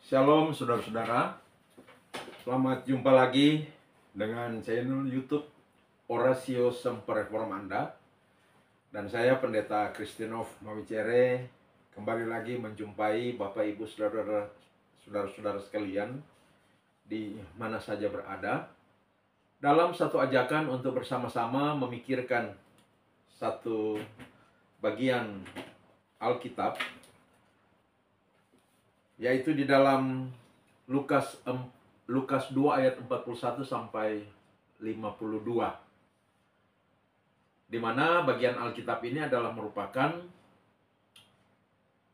Shalom saudara-saudara, selamat jumpa lagi dengan channel YouTube Orasio Semper Reformanda. Dan saya Pendeta Kristinov Mawicere kembali lagi menjumpai Bapak Ibu saudara-saudara sekalian di mana saja berada, dalam satu ajakan untuk bersama-sama memikirkan satu bagian Alkitab, yaitu di dalam Lukas 2 ayat 41 sampai 52. Di mana bagian Alkitab ini adalah merupakan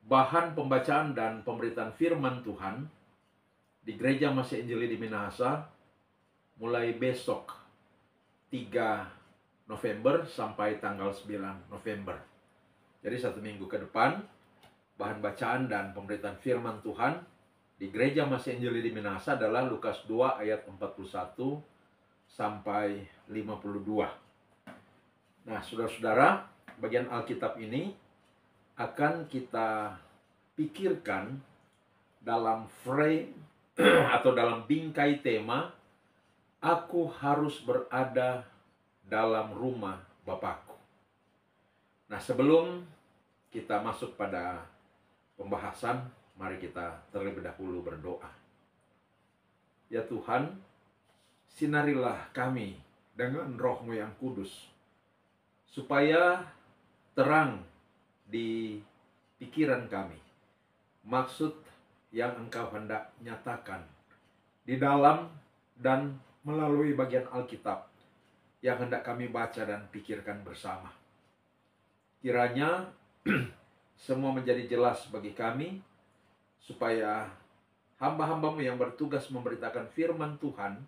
bahan pembacaan dan pemberitaan firman Tuhan di Gereja Masih Injili di Minahasa mulai besok 3 November sampai tanggal 9 November. Jadi 1 minggu ke depan bahan bacaan dan pemberitaan firman Tuhan di Gereja Masih Injili di Minahasa adalah Lukas 2 ayat 41 sampai 52. Nah, saudara-saudara, bagian Alkitab ini akan kita pikirkan dalam frame atau dalam bingkai tema, aku harus berada dalam rumah Bapakku. Nah, sebelum kita masuk pada pembahasan, mari kita terlebih dahulu berdoa. Ya Tuhan, sinarilah kami dengan Roh-Mu yang kudus, supaya terang di pikiran kami maksud yang Engkau hendak nyatakan di dalam dan melalui bagian Alkitab yang hendak kami baca dan pikirkan bersama. Kiranya semua menjadi jelas bagi kami, supaya hamba-hamba-Mu yang bertugas memberitakan firman Tuhan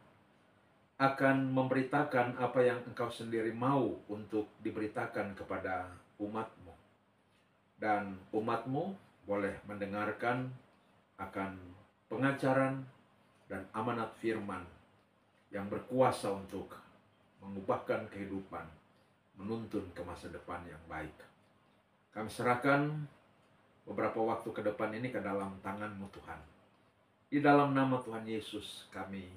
akan memberitakan apa yang Engkau sendiri mau untuk diberitakan kepada umat-Mu. Dan umat-Mu boleh mendengarkan akan pengajaran dan amanat firman yang berkuasa untuk mengubahkan kehidupan, menuntun ke masa depan yang baik. Kami serahkan beberapa waktu ke depan ini ke dalam tangan-Mu Tuhan. Di dalam nama Tuhan Yesus kami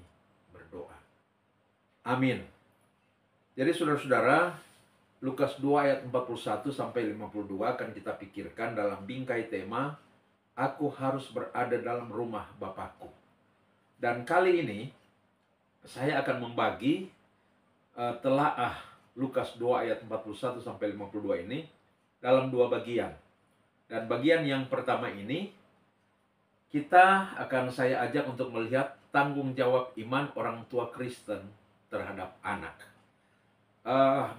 berdoa. Amin. Jadi saudara-saudara, Lukas 2 ayat 41 sampai 52 akan kita pikirkan dalam bingkai tema, aku harus berada dalam rumah Bapakku. Dan kali ini saya akan membagi telaah Lukas 2 ayat 41 sampai 52 ini dalam dua bagian. Dan bagian yang pertama ini saya ajak untuk melihat tanggung jawab iman orang tua Kristen terhadap anak.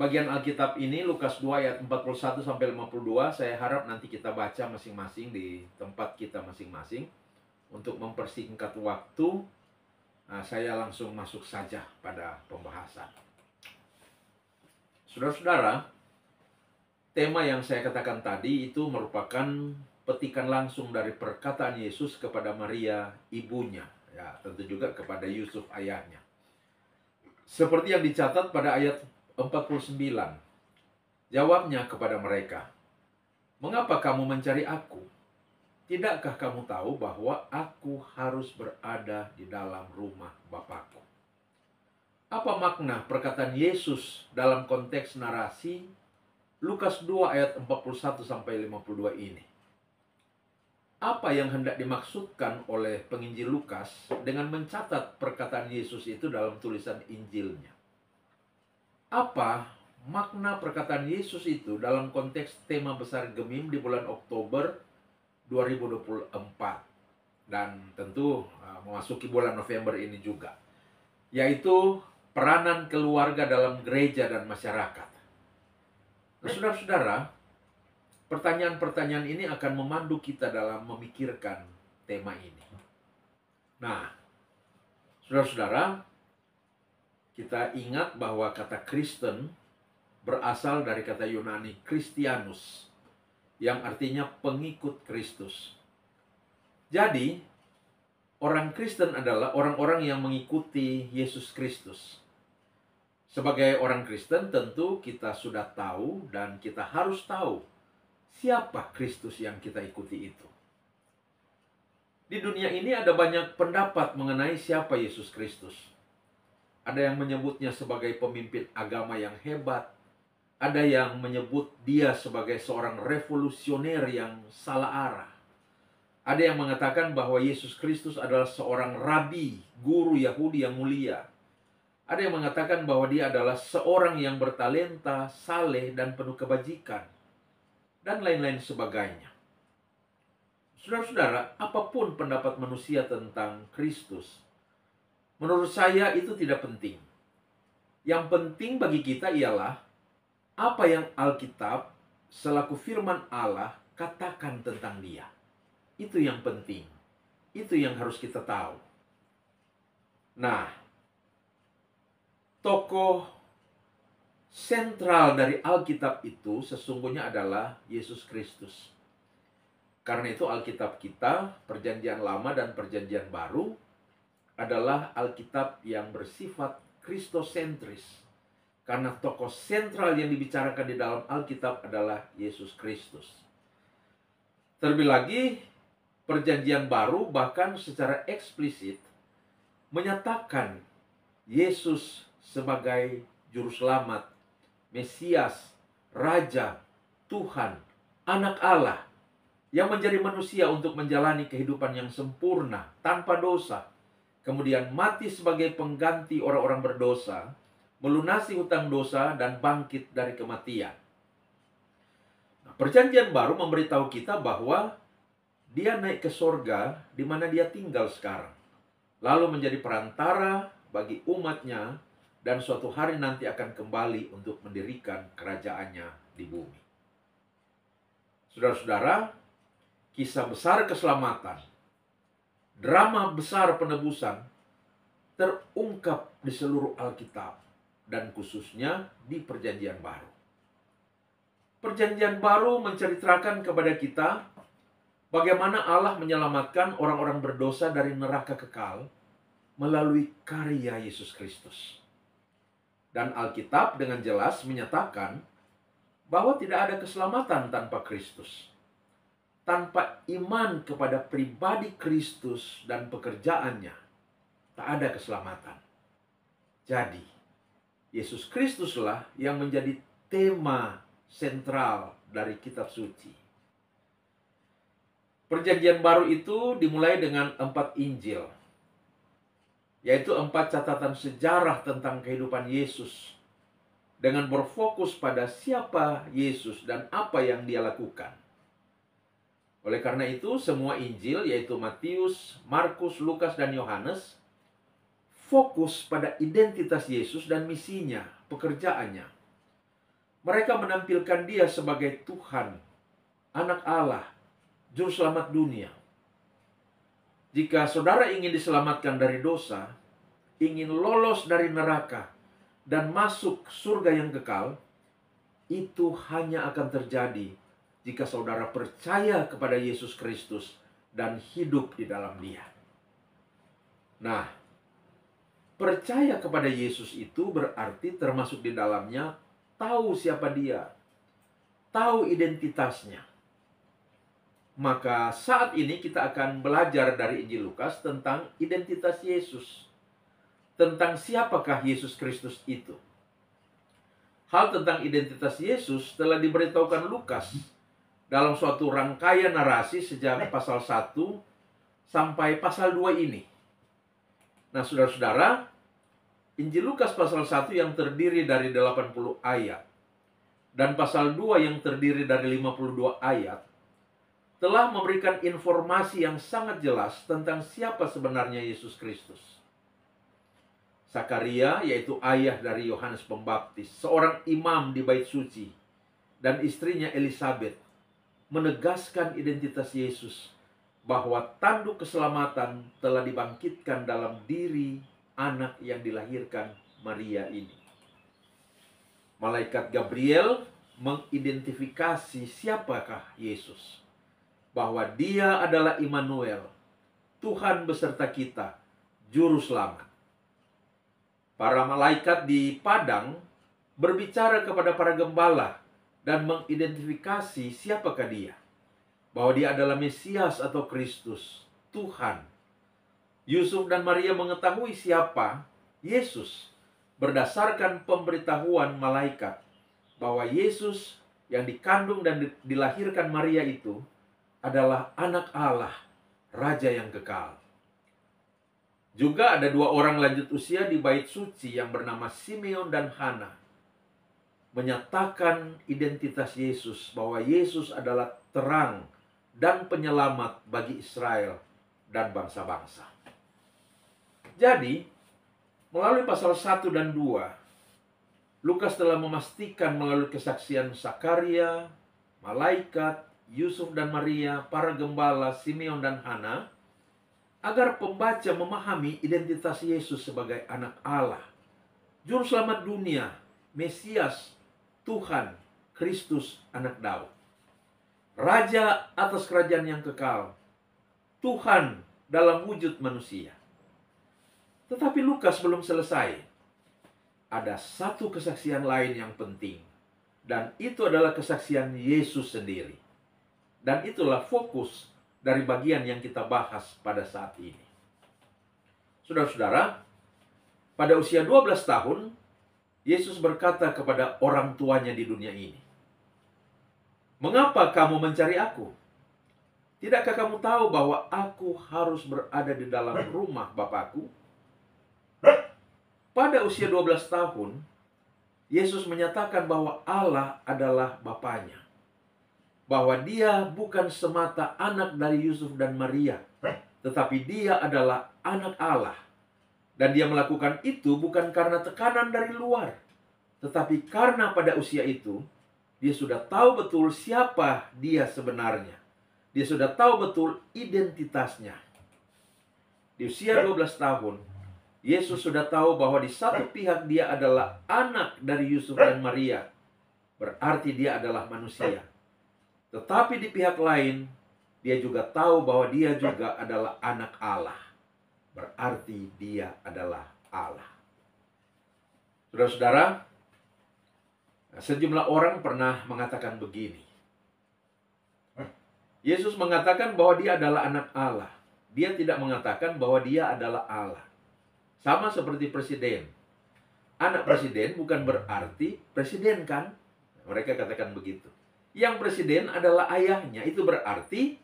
Bagian Alkitab ini Lukas 2 ayat 41 sampai 52, saya harap nanti kita baca masing-masing di tempat kita masing-masing. Untuk mempersingkat waktu, saya langsung masuk saja pada pembahasan. Saudara-saudara, tema yang saya katakan tadi itu merupakan petikan langsung dari perkataan Yesus kepada Maria ibunya, ya, tentu juga kepada Yusuf ayahnya. Seperti yang dicatat pada ayat 49. Jawabnya kepada mereka, mengapa kamu mencari aku? Tidakkah kamu tahu bahwa aku harus berada di dalam rumah Bapakku? Apa makna perkataan Yesus dalam konteks narasi Lukas 2 ayat 41 sampai 52 ini? Apa yang hendak dimaksudkan oleh penginjil Lukas dengan mencatat perkataan Yesus itu dalam tulisan Injilnya? Apa makna perkataan Yesus itu dalam konteks tema besar Gemim di bulan Oktober 2024 dan tentu memasuki bulan November ini juga, yaitu peranan keluarga dalam gereja dan masyarakat. Nah, saudara-saudara, pertanyaan-pertanyaan ini akan memandu kita dalam memikirkan tema ini. Nah, saudara-saudara, kita ingat bahwa kata Kristen berasal dari kata Yunani Christianus, yang artinya pengikut Kristus. Jadi, orang Kristen adalah orang-orang yang mengikuti Yesus Kristus. Sebagai orang Kristen tentu kita sudah tahu dan kita harus tahu siapa Kristus yang kita ikuti itu. Di dunia ini ada banyak pendapat mengenai siapa Yesus Kristus. Ada yang menyebutnya sebagai pemimpin agama yang hebat. Ada yang menyebut dia sebagai seorang revolusioner yang salah arah. Ada yang mengatakan bahwa Yesus Kristus adalah seorang rabi, guru Yahudi yang mulia. Ada yang mengatakan bahwa dia adalah seorang yang bertalenta, saleh, dan penuh kebajikan. Dan lain-lain sebagainya. Saudara-saudara, apapun pendapat manusia tentang Kristus, menurut saya itu tidak penting. Yang penting bagi kita ialah apa yang Alkitab selaku firman Allah katakan tentang dia. Itu yang penting. Itu yang harus kita tahu. Nah, tokoh sentral dari Alkitab itu sesungguhnya adalah Yesus Kristus. Karena itu Alkitab kita, Perjanjian Lama dan Perjanjian Baru, adalah Alkitab yang bersifat kristosentris. Karena tokoh sentral yang dibicarakan di dalam Alkitab adalah Yesus Kristus. Terlebih lagi, Perjanjian Baru bahkan secara eksplisit menyatakan Yesus sebagai Juru Selamat, Mesias, Raja, Tuhan, Anak Allah, yang menjadi manusia untuk menjalani kehidupan yang sempurna, tanpa dosa. Kemudian mati sebagai pengganti orang-orang berdosa, melunasi hutang dosa, dan bangkit dari kematian. Nah, Perjanjian Baru memberitahu kita bahwa dia naik ke sorga, di mana dia tinggal sekarang. Lalu menjadi perantara bagi umatnya, dan suatu hari nanti akan kembali untuk mendirikan kerajaannya di bumi. Saudara-saudara, kisah besar keselamatan, drama besar penebusan terungkap di seluruh Alkitab dan khususnya di Perjanjian Baru. Perjanjian Baru menceritakan kepada kita bagaimana Allah menyelamatkan orang-orang berdosa dari neraka kekal melalui karya Yesus Kristus. Dan Alkitab dengan jelas menyatakan bahwa tidak ada keselamatan tanpa Kristus. Tanpa iman kepada pribadi Kristus dan pekerjaannya, tak ada keselamatan. Jadi, Yesus Kristuslah yang menjadi tema sentral dari kitab suci. Perjanjian Baru itu dimulai dengan 4 Injil, yaitu 4 catatan sejarah tentang kehidupan Yesus, dengan berfokus pada siapa Yesus dan apa yang dia lakukan. Oleh karena itu, semua Injil, yaitu Matius, Markus, Lukas, dan Yohanes, fokus pada identitas Yesus dan misinya, pekerjaannya. Mereka menampilkan dia sebagai Tuhan, Anak Allah, Juru Selamat dunia. Jika saudara ingin diselamatkan dari dosa, ingin lolos dari neraka, dan masuk surga yang kekal, itu hanya akan terjadi jika saudara percaya kepada Yesus Kristus dan hidup di dalam Dia. Nah, percaya kepada Yesus itu berarti termasuk di dalamnya tahu siapa Dia, tahu identitasnya. Maka saat ini kita akan belajar dari Injil Lukas tentang identitas Yesus, tentang siapakah Yesus Kristus itu. Hal tentang identitas Yesus telah diberitahukan Lukas dalam suatu rangkaian narasi sejak pasal 1 sampai pasal 2 ini. Nah, saudara-saudara, Injil Lukas pasal 1 yang terdiri dari 80 ayat dan pasal 2 yang terdiri dari 52 ayat telah memberikan informasi yang sangat jelas tentang siapa sebenarnya Yesus Kristus. Sakaria, yaitu ayah dari Yohanes Pembaptis, seorang imam di Bait Suci, dan istrinya Elisabet menegaskan identitas Yesus, bahwa tanduk keselamatan telah dibangkitkan dalam diri anak yang dilahirkan Maria ini. Malaikat Gabriel mengidentifikasi siapakah Yesus, bahwa dia adalah Immanuel, Tuhan beserta kita, Juru Selamat. Para malaikat di padang berbicara kepada para gembala dan mengidentifikasi siapakah dia. Bahwa dia adalah Mesias atau Kristus, Tuhan. Yusuf dan Maria mengetahui siapa Yesus berdasarkan pemberitahuan malaikat bahwa Yesus yang dikandung dan dilahirkan Maria itu adalah anak Allah, Raja yang kekal. Juga ada dua orang lanjut usia di bait suci yang bernama Simeon dan Hana, menyatakan identitas Yesus, bahwa Yesus adalah terang dan penyelamat bagi Israel dan bangsa-bangsa. Jadi, melalui pasal 1 dan 2, Lukas telah memastikan melalui kesaksian Zakaria, malaikat, Yusuf dan Maria, para gembala, Simeon dan Hana, agar pembaca memahami identitas Yesus sebagai anak Allah, Juru Selamat dunia, Mesias, Tuhan, Kristus, anak Daud. Raja atas kerajaan yang kekal, Tuhan dalam wujud manusia. Tetapi Lukas belum selesai. Ada satu kesaksian lain yang penting, dan itu adalah kesaksian Yesus sendiri. Dan itulah fokus dari bagian yang kita bahas pada saat ini. Saudara-saudara, pada usia 12 tahun, Yesus berkata kepada orang tuanya di dunia ini, "Mengapa kamu mencari aku? Tidakkah kamu tahu bahwa aku harus berada di dalam rumah Bapakku?" Pada usia 12 tahun, Yesus menyatakan bahwa Allah adalah Bapanya. Bahwa dia bukan semata anak dari Yusuf dan Maria, tetapi dia adalah anak Allah. Dan dia melakukan itu bukan karena tekanan dari luar, tetapi karena pada usia itu, dia sudah tahu betul siapa dia sebenarnya. Dia sudah tahu betul identitasnya. Di usia 12 tahun, Yesus sudah tahu bahwa di satu pihak dia adalah anak dari Yusuf dan Maria. Berarti dia adalah manusia. Tetapi di pihak lain, dia juga tahu bahwa dia juga adalah anak Allah. Berarti dia adalah Allah. Saudara-saudara, sejumlah orang pernah mengatakan begini. Yesus mengatakan bahwa dia adalah anak Allah. Dia tidak mengatakan bahwa dia adalah Allah. Sama seperti presiden. Anak presiden bukan berarti presiden, kan? Mereka katakan begitu. Yang presiden adalah ayahnya. Itu berarti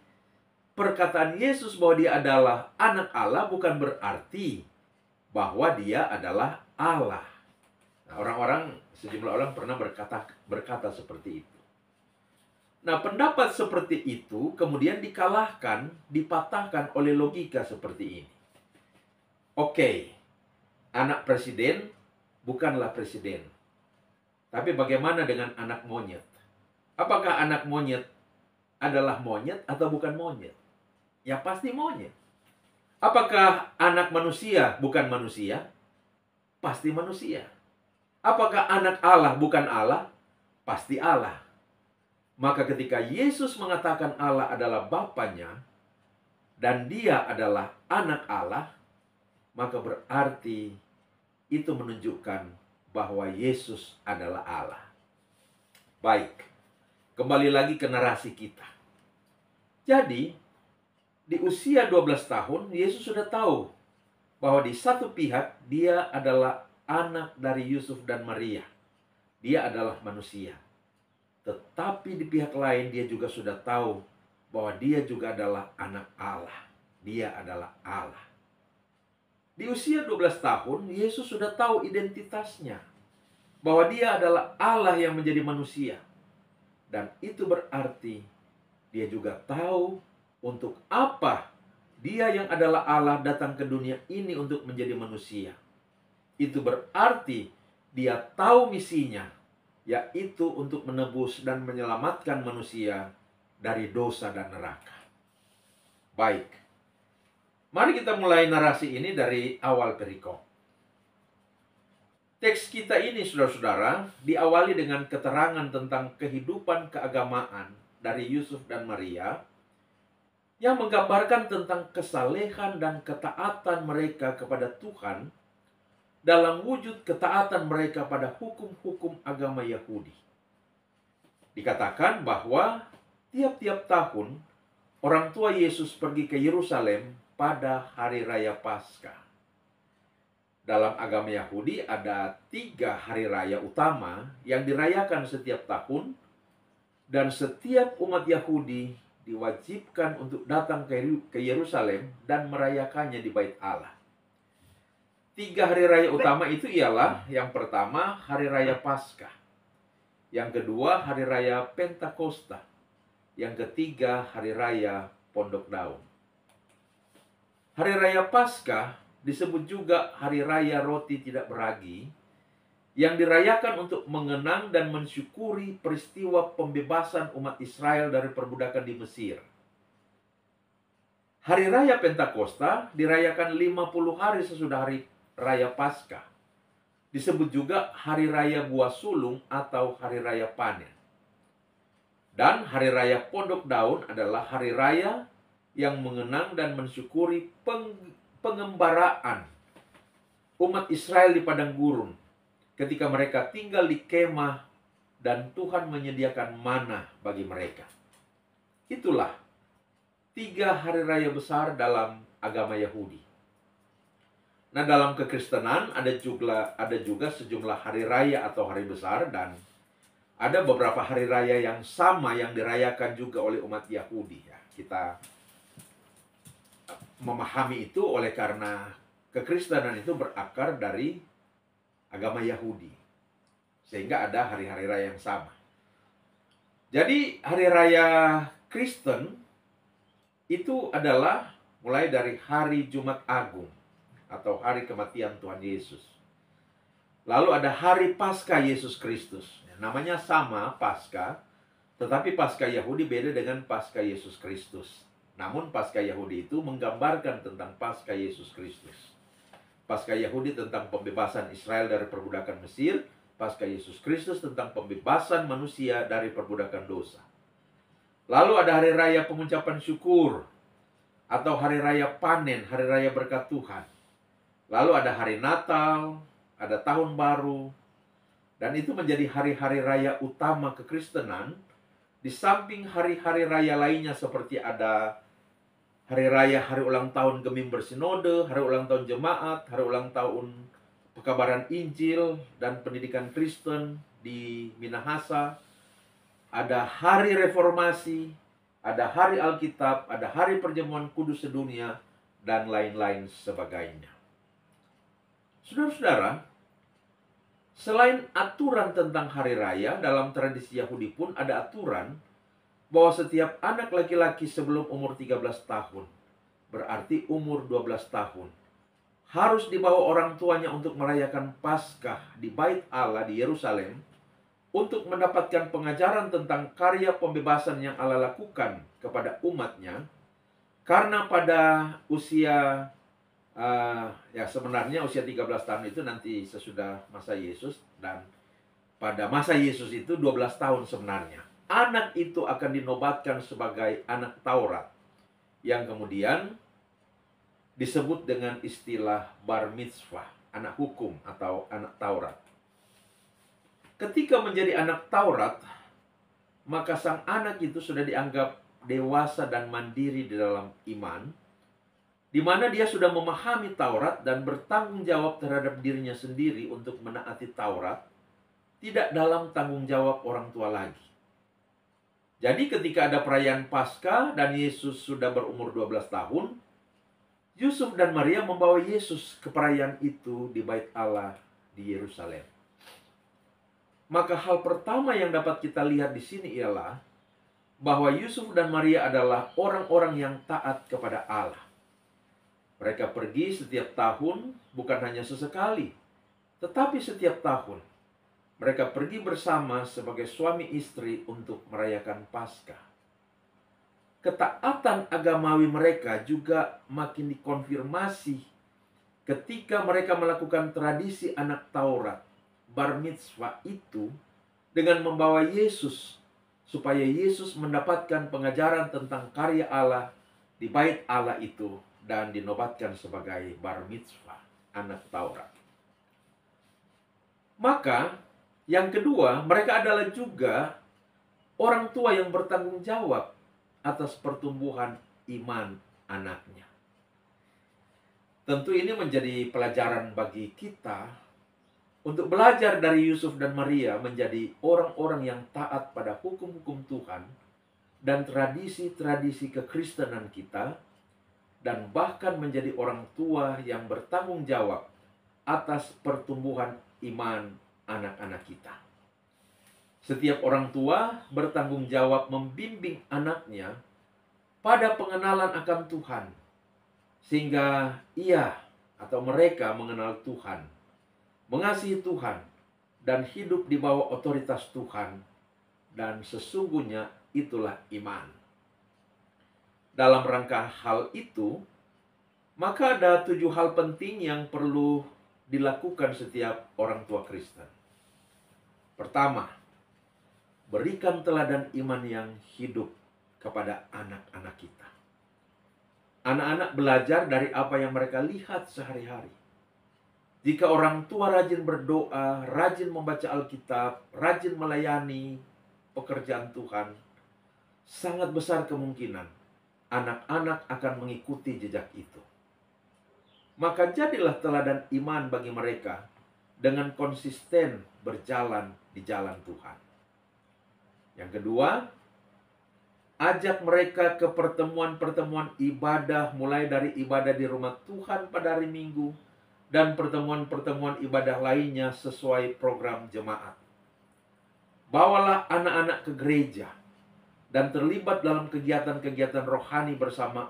perkataan Yesus bahwa dia adalah anak Allah bukan berarti bahwa dia adalah Allah. Nah, sejumlah orang pernah berkata seperti itu. Nah, pendapat seperti itu kemudian dipatahkan oleh logika seperti ini. Oke, anak presiden bukanlah presiden. Tapi bagaimana dengan anak monyet? Apakah anak monyet adalah monyet atau bukan monyet? Ya pasti monyet. Apakah anak manusia bukan manusia? Pasti manusia. Apakah anak Allah bukan Allah? Pasti Allah. Maka ketika Yesus mengatakan Allah adalah Bapanya dan dia adalah anak Allah, maka berarti itu menunjukkan bahwa Yesus adalah Allah. Baik, kembali lagi ke narasi kita. Jadi, di usia 12 tahun, Yesus sudah tahu bahwa di satu pihak dia adalah anak dari Yusuf dan Maria. Dia adalah manusia. Tetapi di pihak lain dia juga sudah tahu bahwa dia juga adalah anak Allah. Dia adalah Allah. Di usia 12 tahun, Yesus sudah tahu identitasnya. Bahwa dia adalah Allah yang menjadi manusia. Dan itu berarti dia juga tahu untuk apa dia yang adalah Allah datang ke dunia ini untuk menjadi manusia. Itu berarti dia tahu misinya, yaitu untuk menebus dan menyelamatkan manusia dari dosa dan neraka. Baik, mari kita mulai narasi ini dari awal perikop. Teks kita ini, saudara-saudara, diawali dengan keterangan tentang kehidupan keagamaan dari Yusuf dan Maria yang menggambarkan tentang kesalehan dan ketaatan mereka kepada Tuhan dalam wujud ketaatan mereka pada hukum-hukum agama Yahudi. Di Dikatakan bahwa tiap-tiap tahun orang tua Yesus pergi ke Yerusalem pada hari raya Paskah. Dalam agama Yahudi ada 3 hari raya utama yang dirayakan setiap tahun, dan setiap umat Yahudi diwajibkan untuk datang ke Yerusalem dan merayakannya di Bait Allah. 3 hari raya utama itu ialah, yang pertama hari raya Paskah, yang kedua hari raya Pentakosta, yang ketiga hari raya Pondok Daun. Hari raya Paskah disebut juga hari raya roti tidak beragi, yang dirayakan untuk mengenang dan mensyukuri peristiwa pembebasan umat Israel dari perbudakan di Mesir. Hari raya Pentakosta dirayakan 50 hari sesudah hari raya Paskah. Disebut juga hari raya buah sulung atau hari raya panen. Dan hari raya Pondok Daun adalah hari raya yang mengenang dan mensyukuri pengembaraan umat Israel di padang gurun ketika mereka tinggal di kemah dan Tuhan menyediakan manna bagi mereka. Itulah 3 hari raya besar dalam agama Yahudi. Nah, dalam kekristenan ada juga sejumlah hari raya atau hari besar, dan ada beberapa hari raya yang sama yang dirayakan juga oleh umat Yahudi. Ya, kita memahami itu oleh karena kekristenan itu berakar dari agama Yahudi, sehingga ada hari-hari raya yang sama. Jadi hari raya Kristen itu adalah mulai dari hari Jumat Agung atau hari kematian Tuhan Yesus. Lalu ada hari Paskah Yesus Kristus. Namanya sama, Paskah, tetapi Paskah Yahudi beda dengan Paskah Yesus Kristus. Namun Paskah Yahudi itu menggambarkan tentang Paskah Yesus Kristus. Paskah Yahudi tentang pembebasan Israel dari perbudakan Mesir. Paskah Yesus Kristus tentang pembebasan manusia dari perbudakan dosa. Lalu ada hari raya pengucapan syukur atau hari raya panen, hari raya berkat Tuhan. Lalu ada hari Natal, ada tahun baru. Dan itu menjadi hari-hari raya utama kekristenan, di samping hari-hari raya lainnya seperti ada hari raya, hari ulang tahun Gemim Bersinode, hari ulang tahun Jemaat, hari ulang tahun Pekabaran Injil dan Pendidikan Kristen di Minahasa. Ada hari Reformasi, ada hari Alkitab, ada hari Perjamuan Kudus Sedunia, dan lain-lain sebagainya. Saudara-saudara, selain aturan tentang hari raya, dalam tradisi Yahudi pun ada aturan bahwa setiap anak laki-laki sebelum umur 13 tahun, berarti umur 12 tahun, harus dibawa orang tuanya untuk merayakan Paskah di Bait Allah di Yerusalem untuk mendapatkan pengajaran tentang karya pembebasan yang Allah lakukan kepada umatnya. Karena pada usia sebenarnya usia 13 tahun itu nanti sesudah masa Yesus, dan pada masa Yesus itu 12 tahun sebenarnya. Anak itu akan dinobatkan sebagai anak Taurat, yang kemudian disebut dengan istilah bar mitzvah, anak hukum atau anak Taurat. Ketika menjadi anak Taurat, maka sang anak itu sudah dianggap dewasa dan mandiri di dalam iman, di mana dia sudah memahami Taurat dan bertanggung jawab terhadap dirinya sendiri untuk menaati Taurat, tidak dalam tanggung jawab orang tua lagi. Jadi ketika ada perayaan Paskah dan Yesus sudah berumur 12 tahun, Yusuf dan Maria membawa Yesus ke perayaan itu di Bait Allah di Yerusalem. Maka hal pertama yang dapat kita lihat di sini ialah bahwa Yusuf dan Maria adalah orang-orang yang taat kepada Allah. Mereka pergi setiap tahun, bukan hanya sesekali, tetapi setiap tahun. Mereka pergi bersama sebagai suami istri untuk merayakan Paskah. Ketaatan agamawi mereka juga makin dikonfirmasi ketika mereka melakukan tradisi anak Taurat, bar mitzvah itu, dengan membawa Yesus, supaya Yesus mendapatkan pengajaran tentang karya Allah di Bait Allah itu, dan dinobatkan sebagai bar mitzvah, anak Taurat. Maka yang kedua, mereka adalah juga orang tua yang bertanggung jawab atas pertumbuhan iman anaknya. Tentu ini menjadi pelajaran bagi kita untuk belajar dari Yusuf dan Maria menjadi orang-orang yang taat pada hukum-hukum Tuhan dan tradisi-tradisi kekristenan kita, dan bahkan menjadi orang tua yang bertanggung jawab atas pertumbuhan iman anak-anak kita. Setiap orang tua bertanggung jawab membimbing anaknya pada pengenalan akan Tuhan, sehingga ia atau mereka mengenal Tuhan, mengasihi Tuhan, dan hidup di bawah otoritas Tuhan. Dan sesungguhnya itulah iman. Dalam rangka hal itu, maka ada 7 hal penting yang perlu dilakukan setiap orang tua Kristen. Pertama, berikan teladan iman yang hidup kepada anak-anak kita. Anak-anak belajar dari apa yang mereka lihat sehari-hari. Jika orang tua rajin berdoa, rajin membaca Alkitab, rajin melayani pekerjaan Tuhan, sangat besar kemungkinan anak-anak akan mengikuti jejak itu. Maka jadilah teladan iman bagi mereka dengan konsisten berjalan di jalan Tuhan. Yang kedua, ajak mereka ke pertemuan-pertemuan ibadah, mulai dari ibadah di rumah Tuhan pada hari Minggu dan pertemuan-pertemuan ibadah lainnya sesuai program jemaat. Bawalah anak-anak ke gereja dan terlibat dalam kegiatan-kegiatan rohani bersama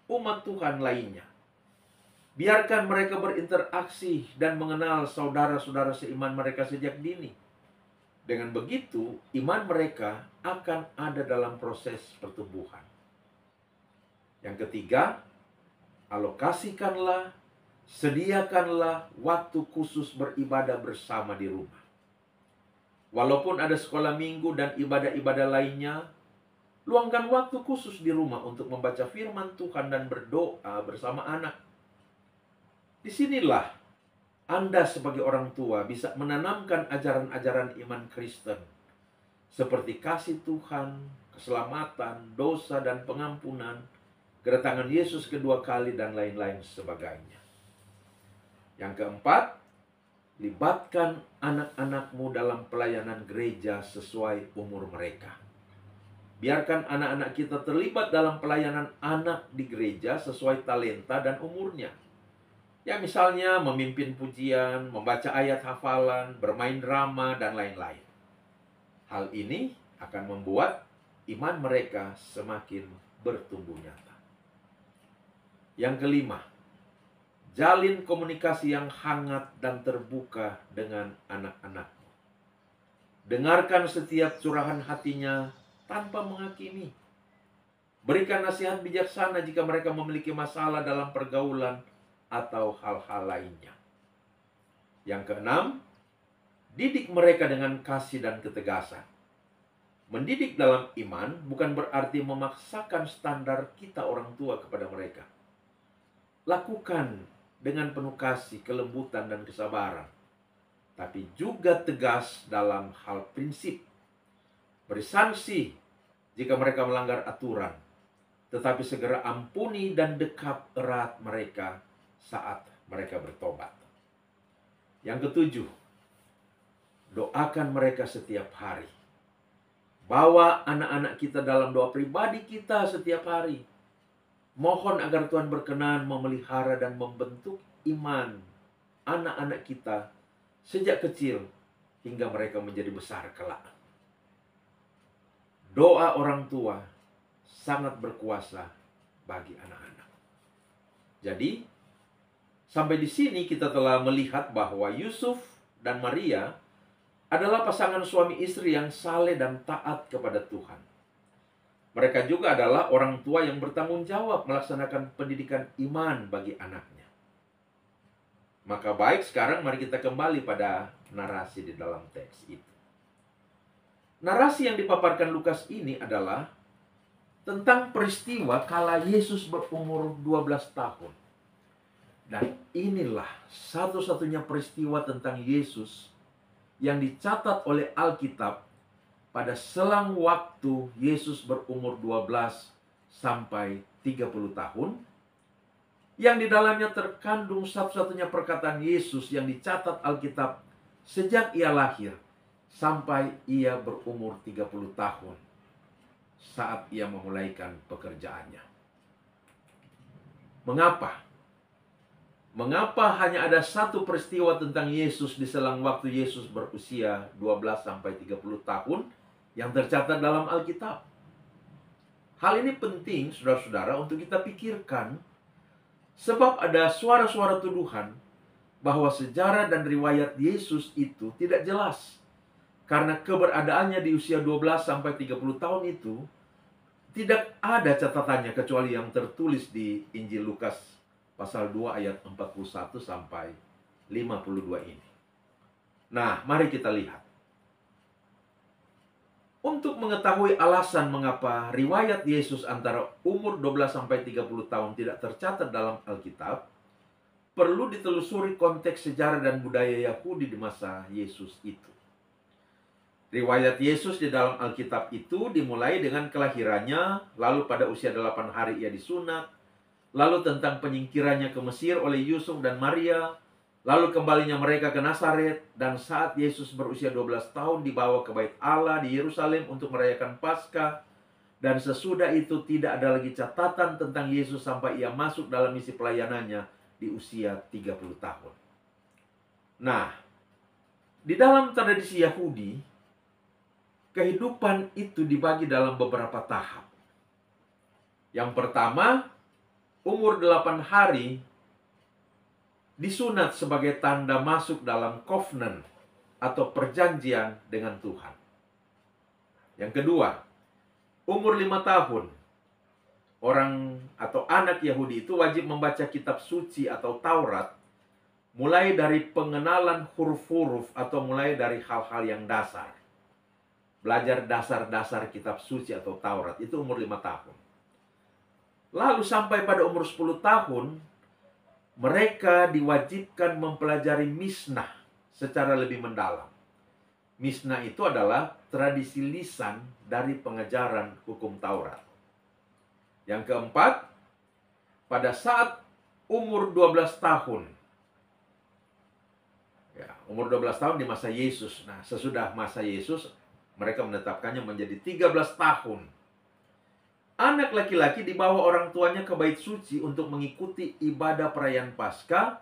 umat Tuhan lainnya. Biarkan mereka berinteraksi dan mengenal saudara-saudara seiman mereka sejak dini. Dengan begitu, iman mereka akan ada dalam proses pertumbuhan. Yang ketiga, alokasikanlah, sediakanlah waktu khusus beribadah bersama di rumah. Walaupun ada sekolah minggu dan ibadah-ibadah lainnya, luangkan waktu khusus di rumah untuk membaca firman Tuhan dan berdoa bersama anak. Disinilah Anda sebagai orang tua bisa menanamkan ajaran-ajaran iman Kristen seperti kasih Tuhan, keselamatan, dosa dan pengampunan, kedatangan Yesus kedua kali, dan lain-lain sebagainya. Yang keempat, libatkan anak-anakmu dalam pelayanan gereja sesuai umur mereka. Biarkan anak-anak kita terlibat dalam pelayanan anak di gereja sesuai talenta dan umurnya. Ya, misalnya memimpin pujian, membaca ayat hafalan, bermain drama, dan lain-lain. Hal ini akan membuat iman mereka semakin bertumbuh nyata. Yang kelima, jalin komunikasi yang hangat dan terbuka dengan anak-anakmu. Dengarkan setiap curahan hatinya tanpa menghakimi. Berikan nasihat bijaksana jika mereka memiliki masalah dalam pergaulan atau hal-hal lainnya. Yang keenam, didik mereka dengan kasih dan ketegasan. Mendidik dalam iman bukan berarti memaksakan standar kita orang tua kepada mereka. Lakukan dengan penuh kasih, kelembutan, dan kesabaran. Tapi juga tegas dalam hal prinsip. Beri sanksi jika mereka melanggar aturan. Tetapi segera ampuni dan dekap erat mereka saat mereka bertobat. Yang ketujuh, doakan mereka setiap hari. Bawa anak-anak kita dalam doa pribadi kita setiap hari. Mohon agar Tuhan berkenan memelihara dan membentuk iman anak-anak kita sejak kecil hingga mereka menjadi besar kelak. Doa orang tua sangat berkuasa bagi anak-anak. Jadi, sampai di sini kita telah melihat bahwa Yusuf dan Maria adalah pasangan suami istri yang saleh dan taat kepada Tuhan. Mereka juga adalah orang tua yang bertanggung jawab melaksanakan pendidikan iman bagi anaknya. Maka baik, sekarang mari kita kembali pada narasi di dalam teks itu. Narasi yang dipaparkan Lukas ini adalah tentang peristiwa kala Yesus berumur 12 tahun. Dan inilah satu-satunya peristiwa tentang Yesus yang dicatat oleh Alkitab pada selang waktu Yesus berumur 12 sampai 30 tahun, yang di dalamnya terkandung satu-satunya perkataan Yesus yang dicatat Alkitab sejak ia lahir sampai ia berumur 30 tahun saat ia memulaikan pekerjaannya. Mengapa? Mengapa hanya ada satu peristiwa tentang Yesus di selang waktu Yesus berusia 12 sampai 30 tahun yang tercatat dalam Alkitab? Hal ini penting, saudara-saudara, untuk kita pikirkan, sebab ada suara-suara tuduhan bahwa sejarah dan riwayat Yesus itu tidak jelas. Karena keberadaannya di usia 12 sampai 30 tahun itu tidak ada catatannya kecuali yang tertulis di Injil Lukas pasal 2 ayat 41 sampai 52 ini. Nah, mari kita lihat. Untuk mengetahui alasan mengapa riwayat Yesus antara umur 12 sampai 30 tahun tidak tercatat dalam Alkitab, perlu ditelusuri konteks sejarah dan budaya Yahudi di masa Yesus itu. Riwayat Yesus di dalam Alkitab itu dimulai dengan kelahirannya, lalu pada usia 8 hari ia disunat, lalu tentang penyingkirannya ke Mesir oleh Yusuf dan Maria, lalu kembalinya mereka ke Nazaret, dan saat Yesus berusia 12 tahun dibawa ke Bait Allah di Yerusalem untuk merayakan Paskah, dan sesudah itu tidak ada lagi catatan tentang Yesus sampai ia masuk dalam misi pelayanannya di usia 30 tahun. Nah, di dalam tradisi Yahudi, kehidupan itu dibagi dalam beberapa tahap. Yang pertama, umur 8 hari disunat sebagai tanda masuk dalam covenant atau perjanjian dengan Tuhan. Yang kedua, umur 5 tahun, orang atau anak Yahudi itu wajib membaca kitab suci atau Taurat, mulai dari pengenalan huruf-huruf atau mulai dari hal-hal yang dasar. Belajar dasar-dasar kitab suci atau Taurat itu umur 5 tahun. Lalu sampai pada umur 10 tahun, mereka diwajibkan mempelajari Mishnah secara lebih mendalam. Mishnah itu adalah tradisi lisan dari pengajaran hukum Taurat. Yang keempat, pada saat umur 12 tahun, umur 12 tahun di masa Yesus. Nah, sesudah masa Yesus, mereka menetapkannya menjadi 13 tahun. Anak laki-laki dibawa orang tuanya ke bait suci untuk mengikuti ibadah perayaan Paskah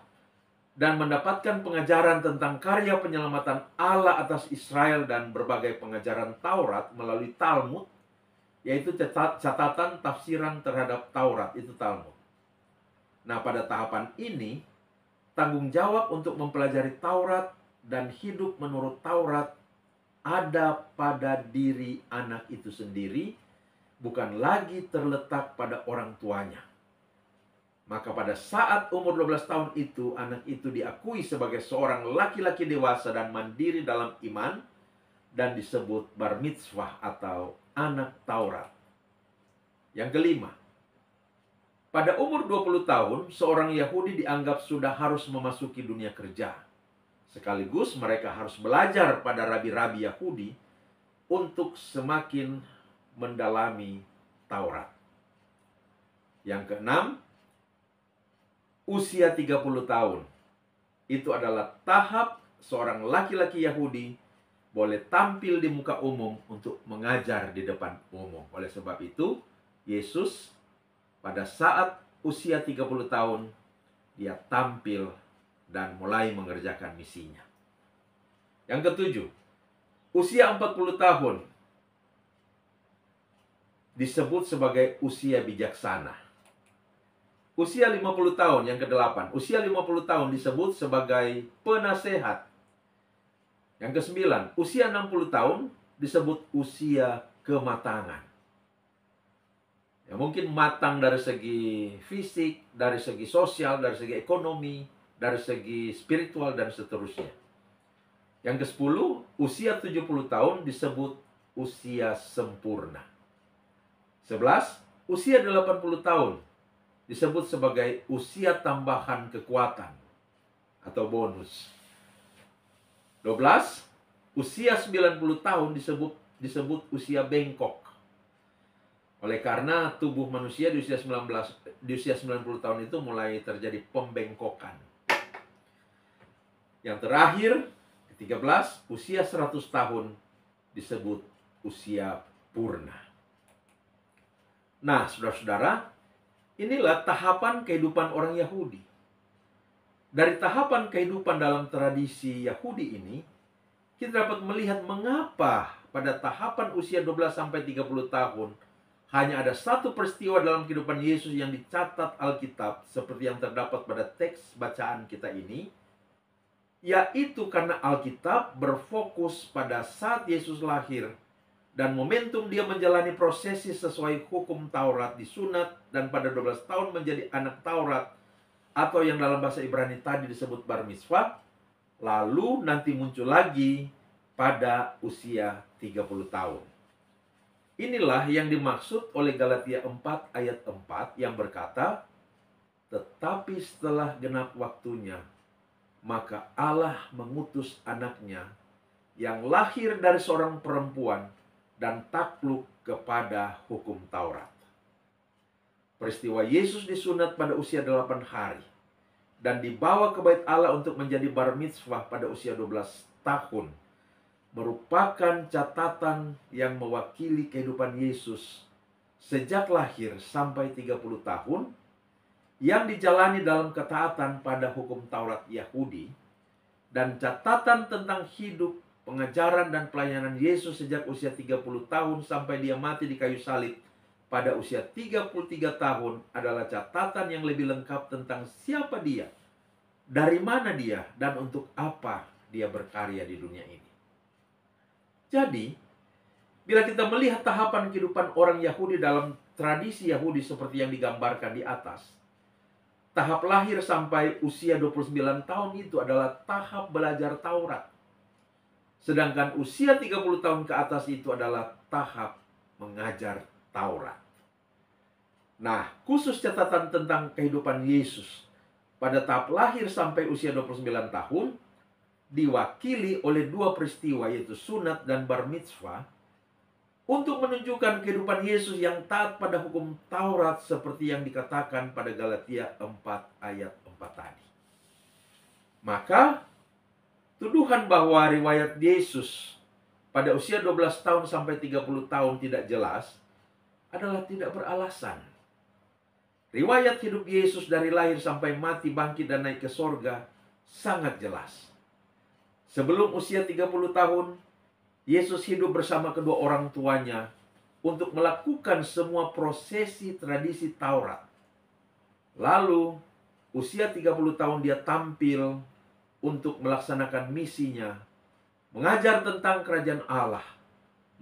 dan mendapatkan pengajaran tentang karya penyelamatan Allah atas Israel dan berbagai pengajaran Taurat melalui Talmud, yaitu catatan tafsiran terhadap Taurat, itu Talmud. Nah, pada tahapan ini, tanggung jawab untuk mempelajari Taurat dan hidup menurut Taurat ada pada diri anak itu sendiri, bukan lagi terletak pada orang tuanya. Maka pada saat umur 12 tahun itu, anak itu diakui sebagai seorang laki-laki dewasa dan mandiri dalam iman, dan disebut bar mitzvah atau anak Taurat. Yang kelima, pada umur 20 tahun, seorang Yahudi dianggap sudah harus memasuki dunia kerja. Sekaligus mereka harus belajar pada rabi-rabi Yahudi untuk semakin mendalami Taurat. Yang keenam, usia 30 tahun. Itu adalah tahap seorang laki-laki Yahudi boleh tampil di muka umum untuk mengajar di depan umum. Oleh sebab itu, Yesus pada saat usia 30 tahun, dia tampil dan mulai mengerjakan misinya. Yang ketujuh, usia 40 tahun disebut sebagai usia bijaksana. Usia 50 tahun, yang kedelapan, usia 50 tahun disebut sebagai penasehat. Yang kesembilan, usia 60 tahun disebut usia kematangan. Ya, mungkin matang dari segi fisik, dari segi sosial, dari segi ekonomi, dari segi spiritual, dan seterusnya. Yang ke-10, usia 70 tahun disebut usia sempurna. 11, usia 80 tahun disebut sebagai usia tambahan kekuatan atau bonus. 12, usia 90 tahun disebut disebut usia bengkok. Oleh karena tubuh manusia di usia 90 tahun itu mulai terjadi pembengkokan. Yang terakhir, ke-13, usia 100 tahun disebut usia purna. Nah, saudara-saudara, inilah tahapan kehidupan orang Yahudi. Dari tahapan kehidupan dalam tradisi Yahudi ini, kita dapat melihat mengapa pada tahapan usia 12-30 tahun hanya ada satu peristiwa dalam kehidupan Yesus yang dicatat Alkitab seperti yang terdapat pada teks bacaan kita ini, yaitu karena Alkitab berfokus pada saat Yesus lahir dan momentum dia menjalani prosesi sesuai hukum Taurat, disunat, dan pada 12 tahun menjadi anak Taurat, atau yang dalam bahasa Ibrani tadi disebut bar mitzvah, lalu nanti muncul lagi pada usia 30 tahun. Inilah yang dimaksud oleh Galatia 4 ayat 4 yang berkata, tetapi setelah genap waktunya, maka Allah mengutus anaknya yang lahir dari seorang perempuan dan takluk kepada hukum Taurat. Peristiwa Yesus disunat pada usia 8 hari dan dibawa ke bait Allah untuk menjadi bar mitzvah pada usia 12 tahun merupakan catatan yang mewakili kehidupan Yesus sejak lahir sampai 30 tahun yang dijalani dalam ketaatan pada hukum Taurat Yahudi, dan catatan tentang hidup, pengajaran, dan pelayanan Yesus sejak usia 30 tahun sampai dia mati di kayu salib pada usia 33 tahun adalah catatan yang lebih lengkap tentang siapa dia, dari mana dia, dan untuk apa dia berkarya di dunia ini. Jadi, bila kita melihat tahapan kehidupan orang Yahudi dalam tradisi Yahudi seperti yang digambarkan di atas, tahap lahir sampai usia 29 tahun itu adalah tahap belajar Taurat. Sedangkan usia 30 tahun ke atas itu adalah tahap mengajar Taurat. Nah, khusus catatan tentang kehidupan Yesus pada tahap lahir sampai usia 29 tahun diwakili oleh dua peristiwa, yaitu sunat dan bar mitzvah, untuk menunjukkan kehidupan Yesus yang taat pada hukum Taurat seperti yang dikatakan pada Galatia 4 ayat 4 tadi. Maka tuduhan bahwa riwayat Yesus pada usia 12 tahun sampai 30 tahun tidak jelas adalah tidak beralasan. Riwayat hidup Yesus dari lahir sampai mati, bangkit, dan naik ke sorga sangat jelas. Sebelum usia 30 tahun, Yesus hidup bersama kedua orang tuanya untuk melakukan semua prosesi tradisi Taurat. Lalu, usia 30 tahun dia tampil untuk melaksanakan misinya, mengajar tentang kerajaan Allah,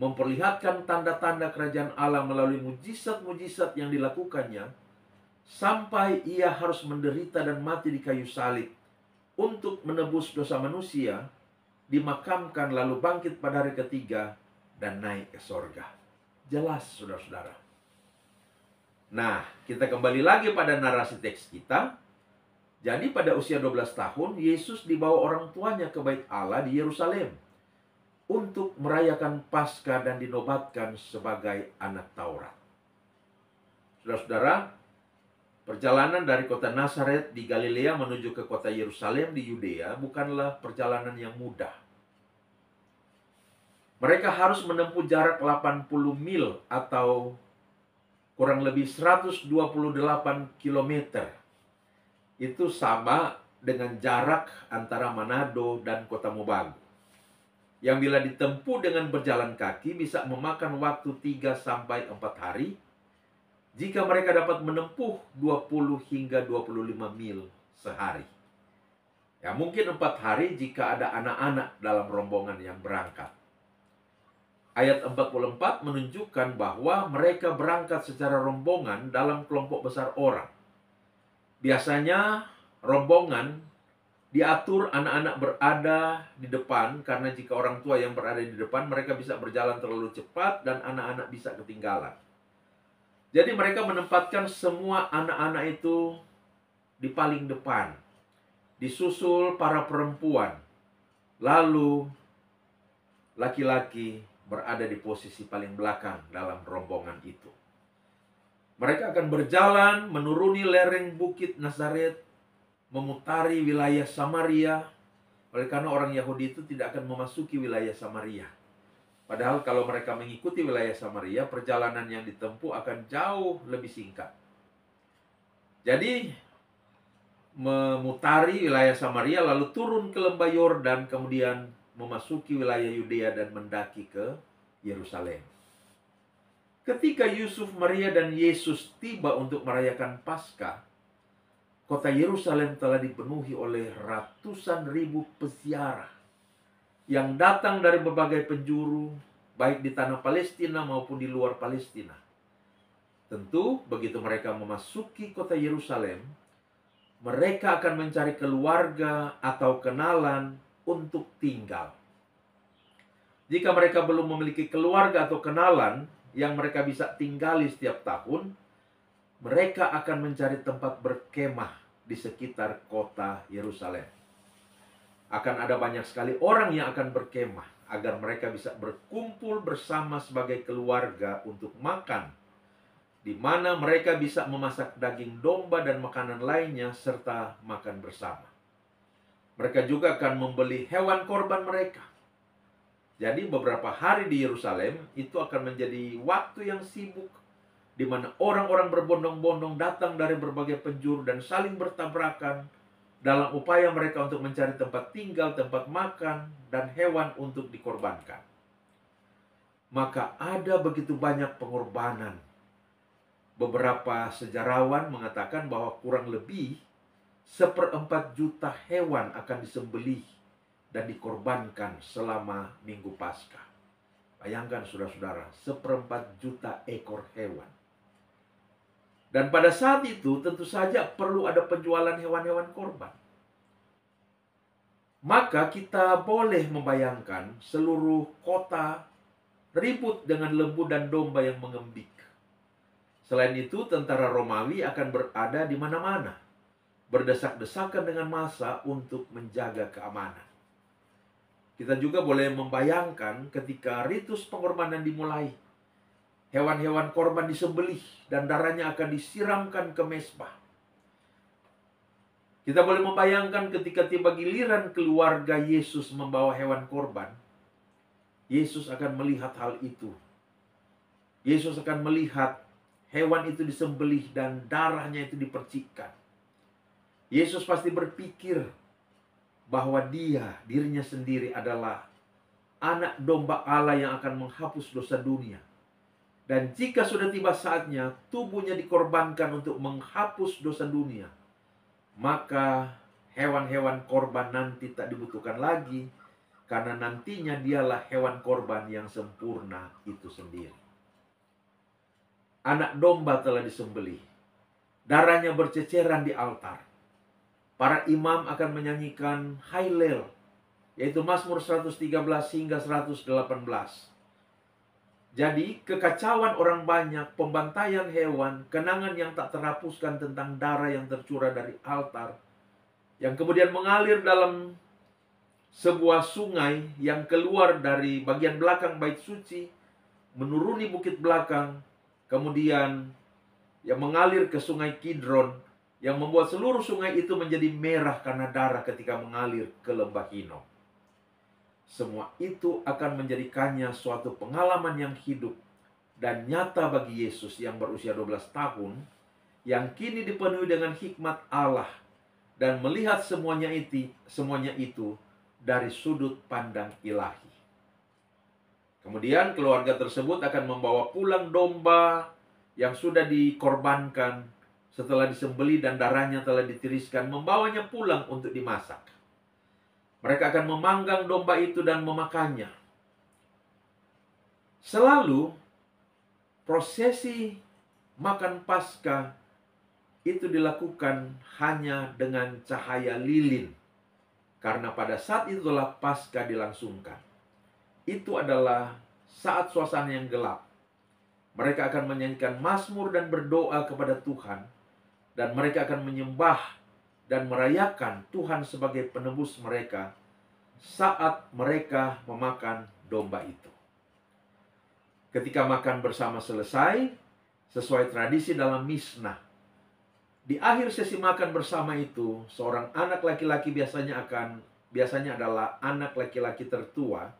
memperlihatkan tanda-tanda kerajaan Allah melalui mujizat-mujizat yang dilakukannya, sampai ia harus menderita dan mati di kayu salib untuk menebus dosa manusia, dimakamkan lalu bangkit pada hari ketiga dan naik ke sorga. Jelas, saudara-saudara. Nah, kita kembali lagi pada narasi teks kita. Jadi pada usia 12 tahun, Yesus dibawa orang tuanya ke bait Allah di Yerusalem untuk merayakan Paskah dan dinobatkan sebagai anak Taurat. Saudara-saudara, perjalanan dari kota Nazaret di Galilea menuju ke kota Yerusalem di Yudea bukanlah perjalanan yang mudah. Mereka harus menempuh jarak 80 mil atau kurang lebih 128 km. Itu sama dengan jarak antara Manado dan kota Mobagu, yang bila ditempuh dengan berjalan kaki bisa memakan waktu 3-4 hari jika mereka dapat menempuh 20 hingga 25 mil sehari. Ya, mungkin 4 hari jika ada anak-anak dalam rombongan yang berangkat. Ayat 44 menunjukkan bahwa mereka berangkat secara rombongan dalam kelompok besar orang. Biasanya rombongan diatur anak-anak berada di depan, karena jika orang tua yang berada di depan, mereka bisa berjalan terlalu cepat dan anak-anak bisa ketinggalan. Jadi mereka menempatkan semua anak-anak itu di paling depan, disusul para perempuan, lalu laki-laki, berada di posisi paling belakang dalam rombongan itu. Mereka akan berjalan menuruni lereng bukit Nazaret, memutari wilayah Samaria, oleh karena orang Yahudi itu tidak akan memasuki wilayah Samaria. Padahal kalau mereka mengikuti wilayah Samaria, perjalanan yang ditempuh akan jauh lebih singkat. Jadi, memutari wilayah Samaria, lalu turun ke lembah Yordan, kemudian memasuki wilayah Yudea dan mendaki ke Yerusalem. Ketika Yusuf, Maria, dan Yesus tiba untuk merayakan Paskah, kota Yerusalem telah dipenuhi oleh ratusan ribu peziarah yang datang dari berbagai penjuru, baik di tanah Palestina maupun di luar Palestina. Tentu, begitu mereka memasuki kota Yerusalem, mereka akan mencari keluarga atau kenalan untuk tinggal. Jika mereka belum memiliki keluarga atau kenalan yang mereka bisa tinggali setiap tahun, mereka akan mencari tempat berkemah di sekitar kota Yerusalem. Akan ada banyak sekali orang yang akan berkemah agar mereka bisa berkumpul bersama sebagai keluarga untuk makan, di mana mereka bisa memasak daging domba dan makanan lainnya serta makan bersama. Mereka juga akan membeli hewan korban mereka. Jadi beberapa hari di Yerusalem itu akan menjadi waktu yang sibuk, di mana orang-orang berbondong-bondong datang dari berbagai penjuru dan saling bertabrakan dalam upaya mereka untuk mencari tempat tinggal, tempat makan, dan hewan untuk dikorbankan. Maka ada begitu banyak pengorbanan. Beberapa sejarawan mengatakan bahwa kurang lebih 1/4 juta hewan akan disembelih dan dikorbankan selama Minggu Paskah. Bayangkan saudara-saudara, 1/4 juta ekor hewan. Dan pada saat itu tentu saja perlu ada penjualan hewan-hewan korban. Maka kita boleh membayangkan seluruh kota ribut dengan lembu dan domba yang mengembik. Selain itu, tentara Romawi akan berada di mana-mana, berdesak-desakan dengan massa untuk menjaga keamanan. Kita juga boleh membayangkan ketika ritus pengorbanan dimulai, hewan-hewan korban disembelih dan darahnya akan disiramkan ke mezbah. Kita boleh membayangkan ketika tiba giliran keluarga Yesus membawa hewan korban, Yesus akan melihat hal itu. Yesus akan melihat hewan itu disembelih dan darahnya itu dipercikkan. Yesus pasti berpikir bahwa dirinya sendiri adalah anak domba Allah yang akan menghapus dosa dunia. Dan jika sudah tiba saatnya tubuhnya dikorbankan untuk menghapus dosa dunia, maka hewan-hewan korban nanti tak dibutuhkan lagi, karena nantinya dialah hewan korban yang sempurna itu sendiri. Anak domba telah disembelih, darahnya berceceran di altar. Para imam akan menyanyikan Hailel, yaitu Mazmur 113 hingga 118. Jadi kekacauan orang banyak, pembantaian hewan, kenangan yang tak terhapuskan tentang darah yang tercurah dari altar, yang kemudian mengalir dalam sebuah sungai yang keluar dari bagian belakang bait suci, menuruni bukit belakang, kemudian yang mengalir ke sungai Kidron, yang membuat seluruh sungai itu menjadi merah karena darah ketika mengalir ke lembah Hino. Semua itu akan menjadikannya suatu pengalaman yang hidup dan nyata bagi Yesus yang berusia 12 tahun, yang kini dipenuhi dengan hikmat Allah dan melihat semuanya itu dari sudut pandang ilahi. Kemudian keluarga tersebut akan membawa pulang domba yang sudah dikorbankan setelah disembelih dan darahnya telah ditiriskan, membawanya pulang untuk dimasak. Mereka akan memanggang domba itu dan memakannya. Selalu prosesi makan Paskah itu dilakukan hanya dengan cahaya lilin, karena pada saat itulah Paskah dilangsungkan. Itu adalah saat suasana yang gelap. Mereka akan menyanyikan mazmur dan berdoa kepada Tuhan, dan mereka akan menyembah dan merayakan Tuhan sebagai penebus mereka saat mereka memakan domba itu. Ketika makan bersama selesai, sesuai tradisi dalam Mishnah, di akhir sesi makan bersama itu, seorang anak laki-laki biasanya adalah anak laki-laki tertua,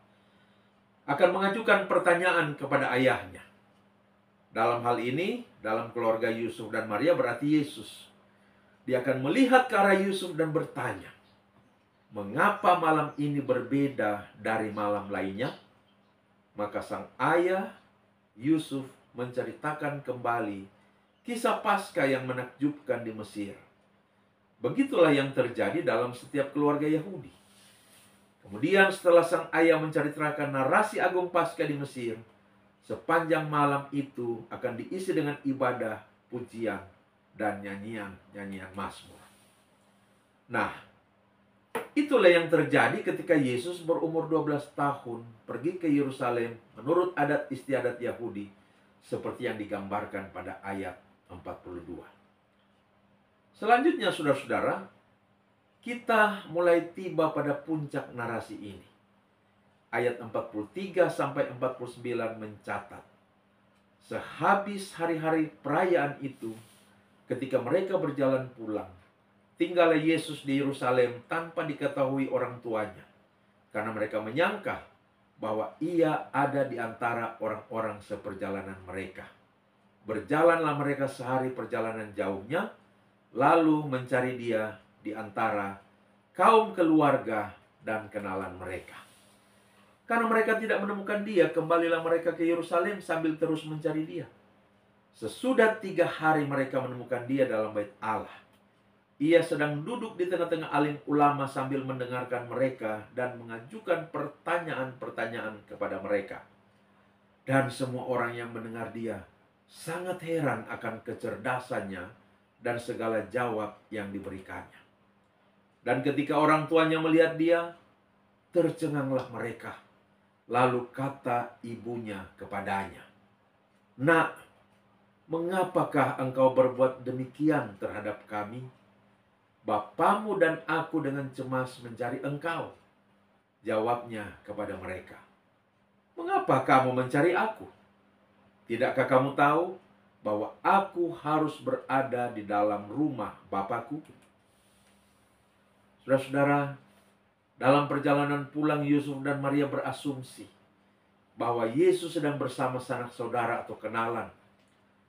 akan mengajukan pertanyaan kepada ayahnya. Dalam hal ini, dalam keluarga Yusuf dan Maria berarti Yesus. Dia akan melihat ke arah Yusuf dan bertanya, "Mengapa malam ini berbeda dari malam lainnya?" Maka sang ayah Yusuf menceritakan kembali kisah Paskah yang menakjubkan di Mesir. Begitulah yang terjadi dalam setiap keluarga Yahudi. Kemudian setelah sang ayah menceritakan narasi agung Paskah di Mesir, sepanjang malam itu akan diisi dengan ibadah, pujian, dan nyanyian mazmur. Nah, itulah yang terjadi ketika Yesus berumur 12 tahun pergi ke Yerusalem menurut adat istiadat Yahudi seperti yang digambarkan pada ayat 42. Selanjutnya saudara-saudara, kita mulai tiba pada puncak narasi ini. Ayat 43 sampai 49 mencatat, sehabis hari-hari perayaan itu, ketika mereka berjalan pulang, tinggallah Yesus di Yerusalem tanpa diketahui orang tuanya, karena mereka menyangka bahwa ia ada di antara orang-orang seperjalanan mereka. Berjalanlah mereka sehari perjalanan jauhnya, lalu mencari dia di antara kaum keluarga dan kenalan mereka. Karena mereka tidak menemukan dia, kembalilah mereka ke Yerusalem sambil terus mencari dia. Sesudah 3 hari mereka menemukan dia dalam bait Allah. Ia sedang duduk di tengah-tengah alim ulama sambil mendengarkan mereka dan mengajukan pertanyaan-pertanyaan kepada mereka. Dan semua orang yang mendengar dia sangat heran akan kecerdasannya dan segala jawab yang diberikannya. Dan ketika orang tuanya melihat dia, tercenganglah mereka. Lalu kata ibunya kepadanya, "Nak, mengapakah engkau berbuat demikian terhadap kami? Bapamu dan aku dengan cemas mencari engkau." Jawabnya kepada mereka, "Mengapa kamu mencari aku? Tidakkah kamu tahu bahwa aku harus berada di dalam rumah Bapakku?" Saudara-saudara, dalam perjalanan pulang Yusuf dan Maria berasumsi bahwa Yesus sedang bersama sanak saudara atau kenalan,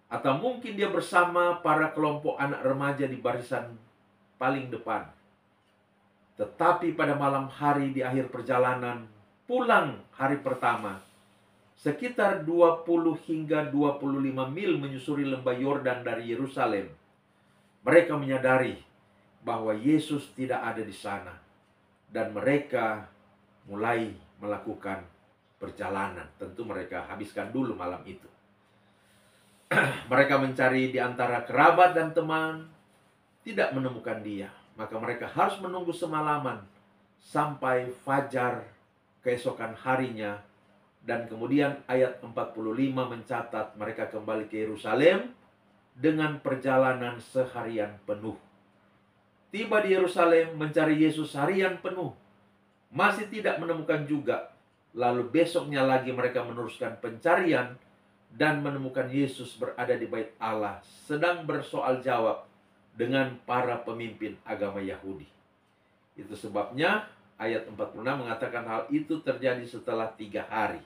atau mungkin dia bersama para kelompok anak remaja di barisan paling depan. Tetapi pada malam hari di akhir perjalanan pulang hari pertama, sekitar 20 hingga 25 mil menyusuri lembah Yordan dari Yerusalem, mereka menyadari bahwa Yesus tidak ada di sana, dan mereka mulai melakukan perjalanan. Tentu mereka habiskan dulu malam itu. Mereka mencari di antara kerabat dan teman, tidak menemukan dia. Maka mereka harus menunggu semalaman sampai fajar keesokan harinya. Dan kemudian ayat 45 mencatat mereka kembali ke Yerusalem dengan perjalanan seharian penuh. Tiba di Yerusalem mencari Yesus harian penuh, masih tidak menemukan juga. Lalu besoknya lagi mereka meneruskan pencarian dan menemukan Yesus berada di bait Allah, sedang bersoal jawab dengan para pemimpin agama Yahudi. Itu sebabnya ayat 46 mengatakan hal itu terjadi setelah 3 hari.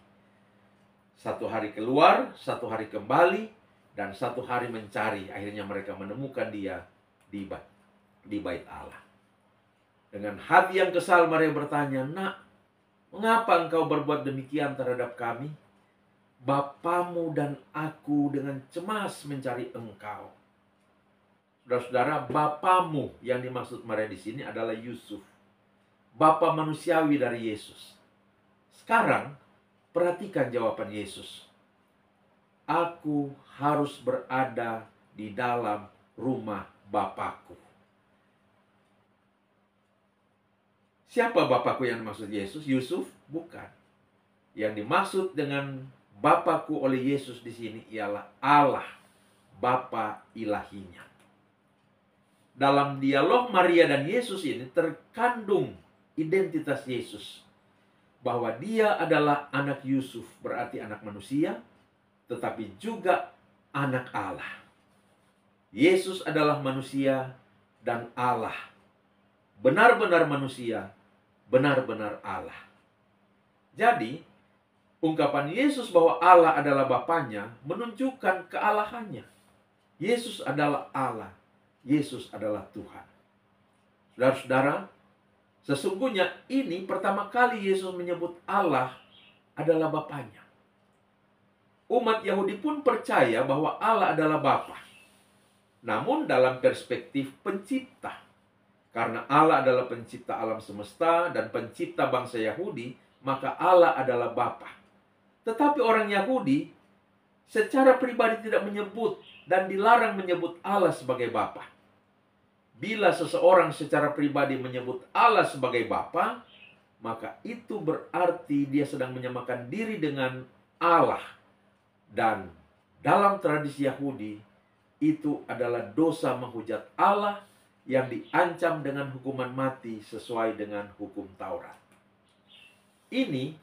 1 hari keluar, 1 hari kembali, dan 1 hari mencari. Akhirnya mereka menemukan dia di bait Allah. Dengan hati yang kesal Maria bertanya, "Nak, mengapa engkau berbuat demikian terhadap kami? Bapamu dan aku dengan cemas mencari engkau." Saudara-saudara, bapamu yang dimaksud Maria di sini adalah Yusuf, bapa manusiawi dari Yesus. Sekarang perhatikan jawaban Yesus. "Aku harus berada di dalam rumah Bapakku." Siapa Bapakku yang dimaksud Yesus? Yusuf? Bukan. Yang dimaksud dengan Bapakku oleh Yesus di sini ialah Allah, Bapa ilahinya. Dalam dialog Maria dan Yesus ini terkandung identitas Yesus, bahwa dia adalah anak Yusuf, berarti anak manusia, tetapi juga anak Allah. Yesus adalah manusia dan Allah. Benar-benar manusia, benar-benar Allah. Jadi, ungkapan Yesus bahwa Allah adalah Bapanya menunjukkan kealahannya. Yesus adalah Allah. Yesus adalah Tuhan. Saudara-saudara, sesungguhnya ini pertama kali Yesus menyebut Allah adalah Bapanya. Umat Yahudi pun percaya bahwa Allah adalah Bapa. Namun dalam perspektif pencipta. Karena Allah adalah pencipta alam semesta dan pencipta bangsa Yahudi, maka Allah adalah Bapa. Tetapi orang Yahudi secara pribadi tidak menyebut dan dilarang menyebut Allah sebagai Bapa. Bila seseorang secara pribadi menyebut Allah sebagai Bapa, maka itu berarti dia sedang menyamakan diri dengan Allah. Dan dalam tradisi Yahudi, itu adalah dosa menghujat Allah yang diancam dengan hukuman mati sesuai dengan hukum Taurat. Ini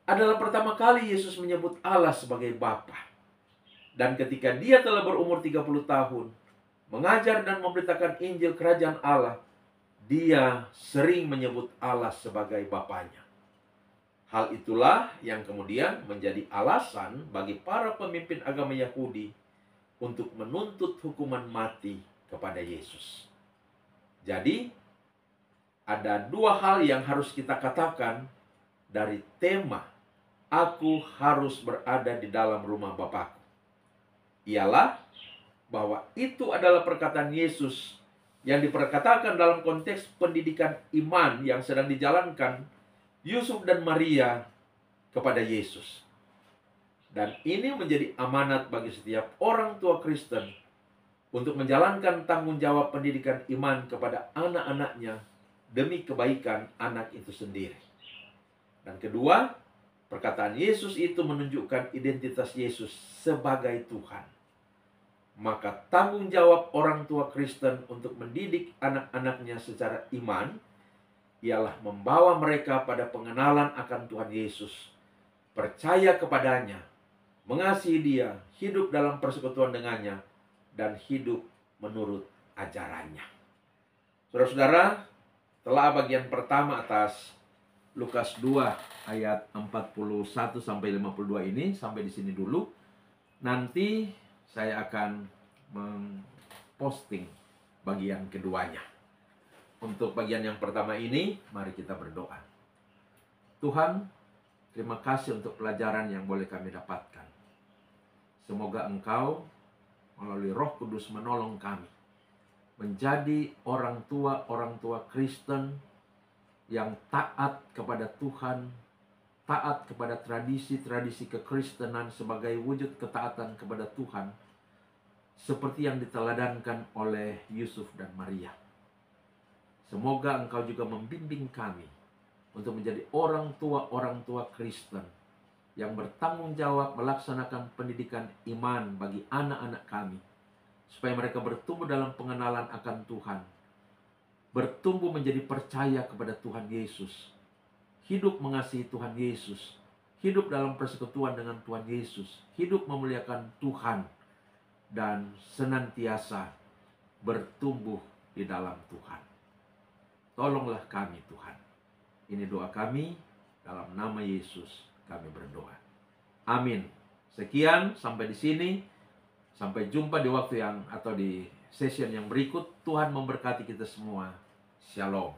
adalah pertama kali Yesus menyebut Allah sebagai Bapa. Dan ketika dia telah berumur 30 tahun, mengajar dan memberitakan Injil Kerajaan Allah, dia sering menyebut Allah sebagai Bapanya. Hal itulah yang kemudian menjadi alasan bagi para pemimpin agama Yahudi untuk menuntut hukuman mati kepada Yesus. Jadi, ada dua hal yang harus kita katakan dari tema "Aku harus berada di dalam rumah Bapakku." Ialah bahwa itu adalah perkataan Yesus yang diperkatakan dalam konteks pendidikan iman yang sedang dijalankan Yusuf dan Maria kepada Yesus. Dan ini menjadi amanat bagi setiap orang tua Kristen untuk menjalankan tanggung jawab pendidikan iman kepada anak-anaknya demi kebaikan anak itu sendiri. Dan kedua, perkataan Yesus itu menunjukkan identitas Yesus sebagai Tuhan. Maka tanggung jawab orang tua Kristen untuk mendidik anak-anaknya secara iman ialah membawa mereka pada pengenalan akan Tuhan Yesus, percaya kepadanya, mengasihi Dia, hidup dalam persekutuan dengannya, dan hidup menurut ajarannya. Saudara-saudara, telah bagian pertama atas Lukas 2 ayat 41 sampai 52 ini sampai di sini dulu. Nanti saya akan memposting bagian keduanya. Untuk bagian yang pertama ini, mari kita berdoa. Tuhan, terima kasih untuk pelajaran yang boleh kami dapatkan. Semoga Engkau melalui Roh Kudus menolong kami menjadi orang tua Kristen yang taat kepada Tuhan, taat kepada tradisi-tradisi kekristenan sebagai wujud ketaatan kepada Tuhan, seperti yang diteladankan oleh Yusuf dan Maria. Semoga Engkau juga membimbing kami untuk menjadi orang tua Kristen yang bertanggung jawab melaksanakan pendidikan iman bagi anak-anak kami, supaya mereka bertumbuh dalam pengenalan akan Tuhan, bertumbuh menjadi percaya kepada Tuhan Yesus, hidup mengasihi Tuhan Yesus, hidup dalam persekutuan dengan Tuhan Yesus, hidup memuliakan Tuhan, dan senantiasa bertumbuh di dalam Tuhan. Tolonglah kami Tuhan. Ini doa kami, dalam nama Yesus kami berdoa. Amin. Sekian, sampai di sini. Sampai jumpa di waktu yang atau di session yang berikut. Tuhan memberkati kita semua. Shalom.